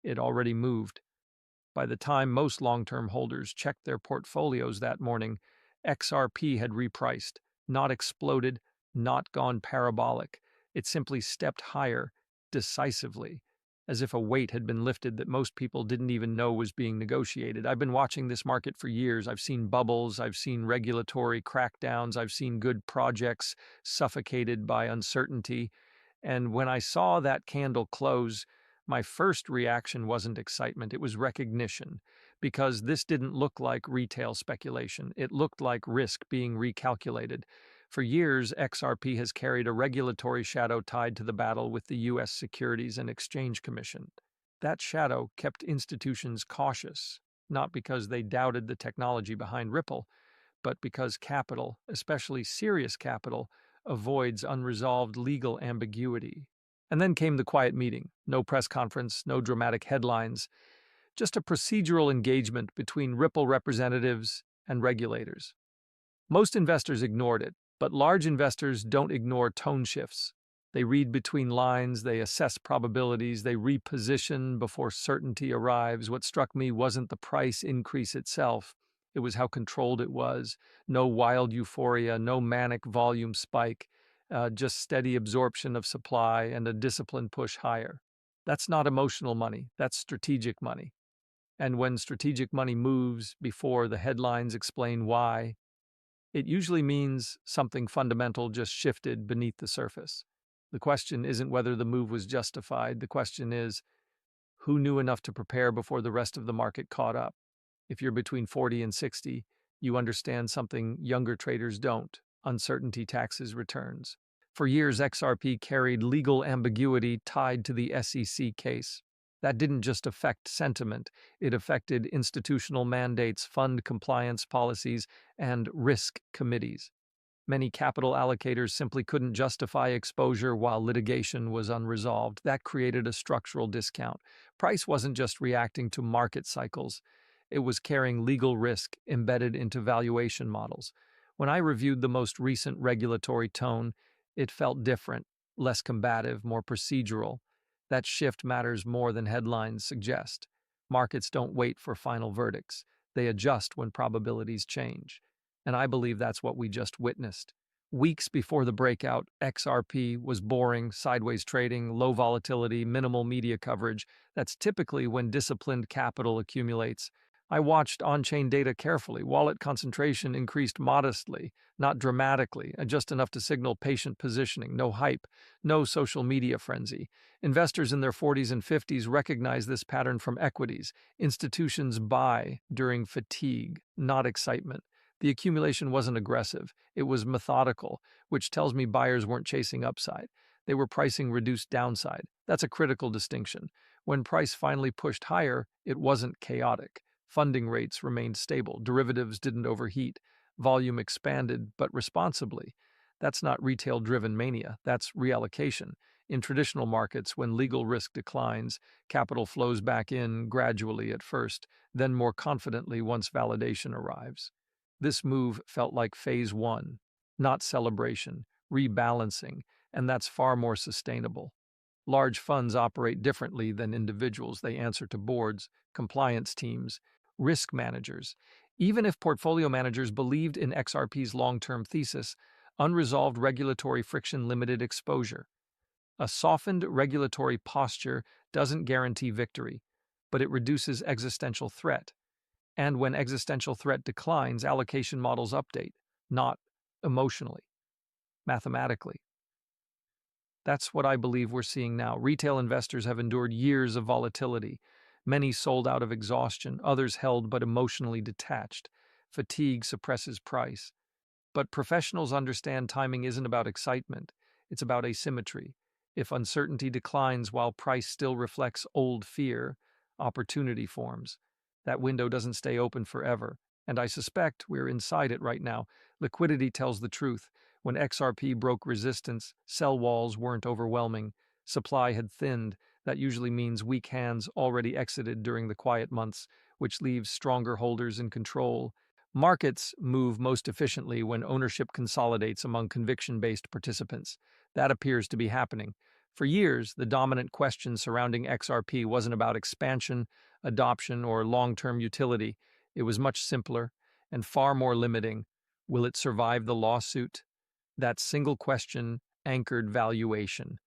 it already moved. By the time most long-term holders checked their portfolios that morning, XRP had repriced, not exploded, not gone parabolic. It simply stepped higher, decisively, as if a weight had been lifted that most people didn't even know was being negotiated. I've been watching this market for years. I've seen bubbles, I've seen regulatory crackdowns, I've seen good projects suffocated by uncertainty. And when I saw that candle close, my first reaction wasn't excitement, it was recognition, because this didn't look like retail speculation. It looked like risk being recalculated. For years, XRP has carried a regulatory shadow tied to the battle with the U.S. Securities and Exchange Commission. That shadow kept institutions cautious, not because they doubted the technology behind Ripple, but because capital, especially serious capital, avoids unresolved legal ambiguity. And then came the quiet meeting. No press conference, no dramatic headlines, just a procedural engagement between Ripple representatives and regulators. Most investors ignored it, but large investors don't ignore tone shifts. They read between lines, they assess probabilities, they reposition before certainty arrives. What struck me wasn't the price increase itself, it was how controlled it was. No wild euphoria, no manic volume spike, just steady absorption of supply and a disciplined push higher. That's not emotional money, that's strategic money. And when strategic money moves before the headlines explain why, it usually means something fundamental just shifted beneath the surface. The question isn't whether the move was justified. The question is, who knew enough to prepare before the rest of the market caught up? If you're between 40 and 60, you understand something younger traders don't: uncertainty taxes returns. For years, XRP carried legal ambiguity tied to the SEC case. That didn't just affect sentiment, it affected institutional mandates, fund compliance policies, and risk committees. Many capital allocators simply couldn't justify exposure while litigation was unresolved. That created a structural discount. Price wasn't just reacting to market cycles, it was carrying legal risk embedded into valuation models. When I reviewed the most recent regulatory tone, it felt different, less combative, more procedural. That shift matters more than headlines suggest. Markets don't wait for final verdicts, they adjust when probabilities change. And I believe that's what we just witnessed. Weeks before the breakout, XRP was boring, sideways trading, low volatility, minimal media coverage. That's typically when disciplined capital accumulates. I watched on-chain data carefully. Wallet concentration increased modestly, not dramatically, and just enough to signal patient positioning. No hype, no social media frenzy. Investors in their 40s and 50s recognize this pattern from equities. Institutions buy during fatigue, not excitement. The accumulation wasn't aggressive, it was methodical, which tells me buyers weren't chasing upside. They were pricing reduced downside. That's a critical distinction. When price finally pushed higher, it wasn't chaotic. Funding rates remained stable, derivatives didn't overheat, volume expanded, but responsibly. That's not retail-driven mania, that's reallocation. In traditional markets, when legal risk declines, capital flows back in gradually at first, then more confidently once validation arrives. This move felt like phase one, not celebration, rebalancing, and that's far more sustainable. Large funds operate differently than individuals. They answer to boards, compliance teams, risk managers. Even if portfolio managers believed in XRP's long-term thesis, unresolved regulatory friction limited exposure. A softened regulatory posture doesn't guarantee victory, but it reduces existential threat. And when existential threat declines, allocation models update, not emotionally, mathematically. That's what I believe we're seeing now. Retail investors have endured years of volatility. Many sold out of exhaustion, others held but emotionally detached. Fatigue suppresses price. But professionals understand timing isn't about excitement, it's about asymmetry. If uncertainty declines while price still reflects old fear, opportunity forms. That window doesn't stay open forever, and I suspect we're inside it right now. Liquidity tells the truth. When XRP broke resistance, sell walls weren't overwhelming. Supply had thinned. That usually means weak hands already exited during the quiet months, which leaves stronger holders in control. Markets move most efficiently when ownership consolidates among conviction-based participants. That appears to be happening. For years, the dominant question surrounding XRP wasn't about expansion, adoption, or long-term utility. It was much simpler and far more limiting. Will it survive the lawsuit? That single question anchored valuation.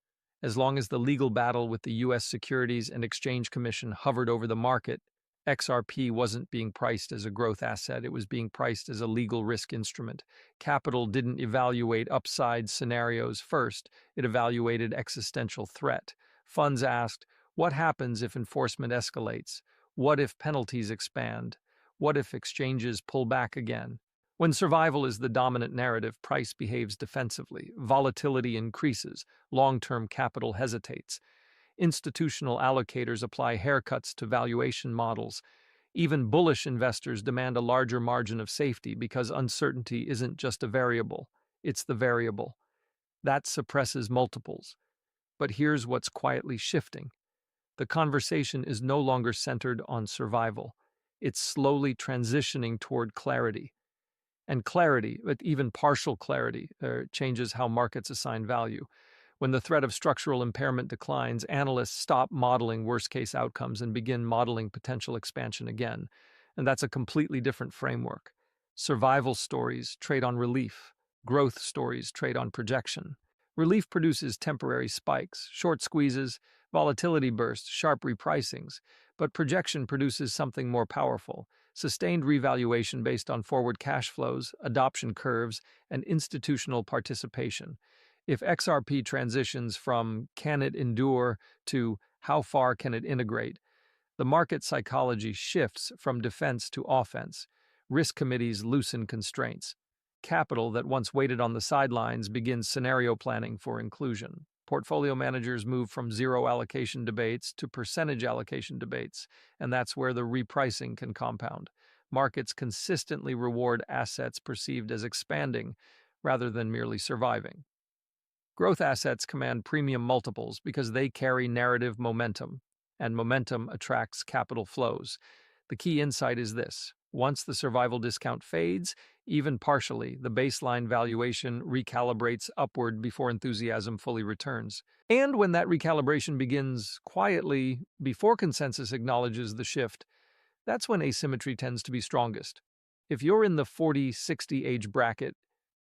As long as the legal battle with the U.S. Securities and Exchange Commission hovered over the market, XRP wasn't being priced as a growth asset, it was being priced as a legal risk instrument. Capital didn't evaluate upside scenarios first, it evaluated existential threat. Funds asked, what happens if enforcement escalates? What if penalties expand? What if exchanges pull back again? When survival is the dominant narrative, price behaves defensively, volatility increases, long-term capital hesitates. Institutional allocators apply haircuts to valuation models. Even bullish investors demand a larger margin of safety because uncertainty isn't just a variable, it's the variable. That suppresses multiples. But here's what's quietly shifting. The conversation is no longer centered on survival. It's slowly transitioning toward clarity. And clarity, but even partial clarity, changes how markets assign value. When the threat of structural impairment declines, analysts stop modeling worst-case outcomes and begin modeling potential expansion again. And that's a completely different framework. Survival stories trade on relief. Growth stories trade on projection. Relief produces temporary spikes, short squeezes, volatility bursts, sharp repricings. But projection produces something more powerful: sustained revaluation based on forward cash flows, adoption curves, and institutional participation. If XRP transitions from "can it endure" to "how far can it integrate," the market psychology shifts from defense to offense. Risk committees loosen constraints. Capital that once waited on the sidelines begins scenario planning for inclusion. Portfolio managers move from zero allocation debates to percentage allocation debates, and that's where the repricing can compound. Markets consistently reward assets perceived as expanding rather than merely surviving. Growth assets command premium multiples because they carry narrative momentum, and momentum attracts capital flows. The key insight is this: once the survival discount fades, even partially, the baseline valuation recalibrates upward before enthusiasm fully returns. And when that recalibration begins quietly, before consensus acknowledges the shift, that's when asymmetry tends to be strongest. If you're in the 40-60 age bracket,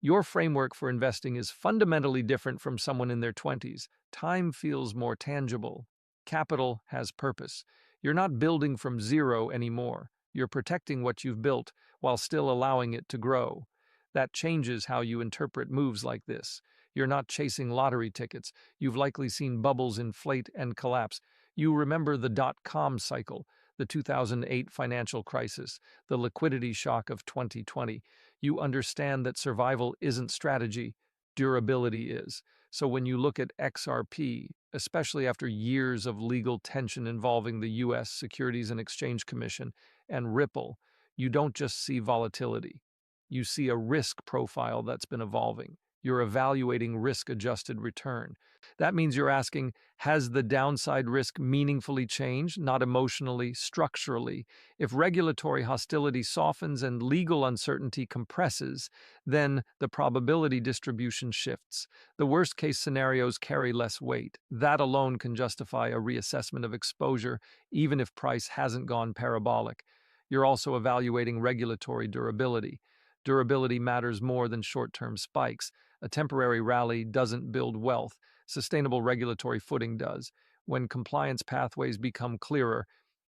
your framework for investing is fundamentally different from someone in their 20s. Time feels more tangible. Capital has purpose. You're not building from zero anymore. You're protecting what you've built while still allowing it to grow. That changes how you interpret moves like this. You're not chasing lottery tickets. You've likely seen bubbles inflate and collapse. You remember the dot-com cycle, the 2008 financial crisis, the liquidity shock of 2020. You understand that survival isn't strategy, durability is. So when you look at XRP, especially after years of legal tension involving the U.S. Securities and Exchange Commission and Ripple, you don't just see volatility. You see a risk profile that's been evolving. You're evaluating risk-adjusted return. That means you're asking, has the downside risk meaningfully changed, not emotionally, structurally? If regulatory hostility softens and legal uncertainty compresses, then the probability distribution shifts. The worst-case scenarios carry less weight. That alone can justify a reassessment of exposure, even if price hasn't gone parabolic. You're also evaluating regulatory durability. Durability matters more than short-term spikes. A temporary rally doesn't build wealth. Sustainable regulatory footing does. When compliance pathways become clearer,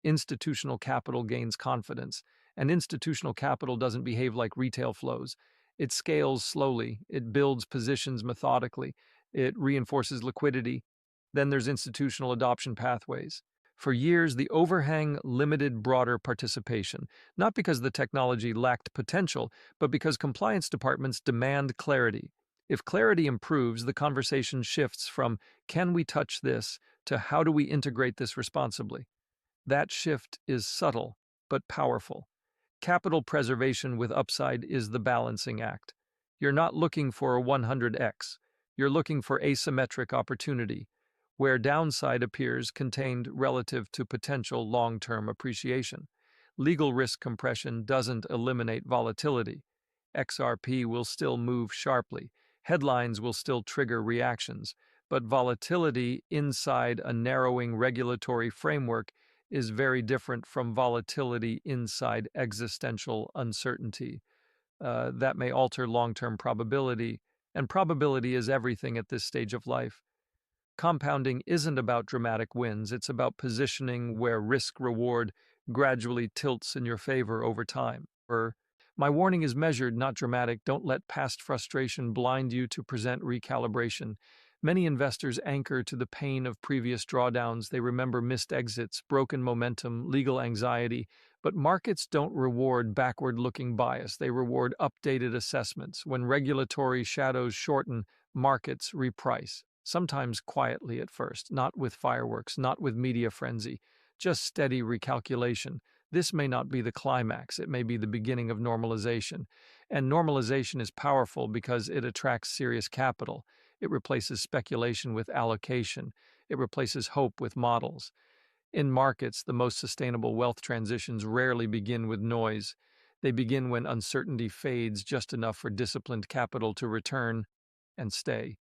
institutional capital gains confidence. And institutional capital doesn't behave like retail flows. It scales slowly. It builds positions methodically. It reinforces liquidity. Then there's institutional adoption pathways. For years, the overhang limited broader participation, not because the technology lacked potential, but because compliance departments demand clarity. If clarity improves, the conversation shifts from "can we touch this" to "how do we integrate this responsibly?" That shift is subtle, but powerful. Capital preservation with upside is the balancing act. You're not looking for a 100x. You're looking for asymmetric opportunity, where downside appears contained relative to potential long-term appreciation. Legal risk compression doesn't eliminate volatility. XRP will still move sharply. Headlines will still trigger reactions, But volatility inside a narrowing regulatory framework is very different from volatility inside existential uncertainty. That may alter long term probability, and probability is everything at this stage of life. Compounding isn't about dramatic wins, it's about positioning where risk reward gradually tilts in your favor over time. My warning is measured, not dramatic. Don't let past frustration blind you to present recalibration. Many investors anchor to the pain of previous drawdowns. They remember missed exits, broken momentum, legal anxiety. But markets don't reward backward looking bias, they reward updated assessments. When regulatory shadows shorten, markets reprice. Sometimes quietly at first, not with fireworks, not with media frenzy, just steady recalculation. This may not be the climax, it may be the beginning of normalization. And normalization is powerful because it attracts serious capital. It replaces speculation with allocation. It replaces hope with models. In markets, the most sustainable wealth transitions rarely begin with noise. They begin when uncertainty fades just enough for disciplined capital to return and stay.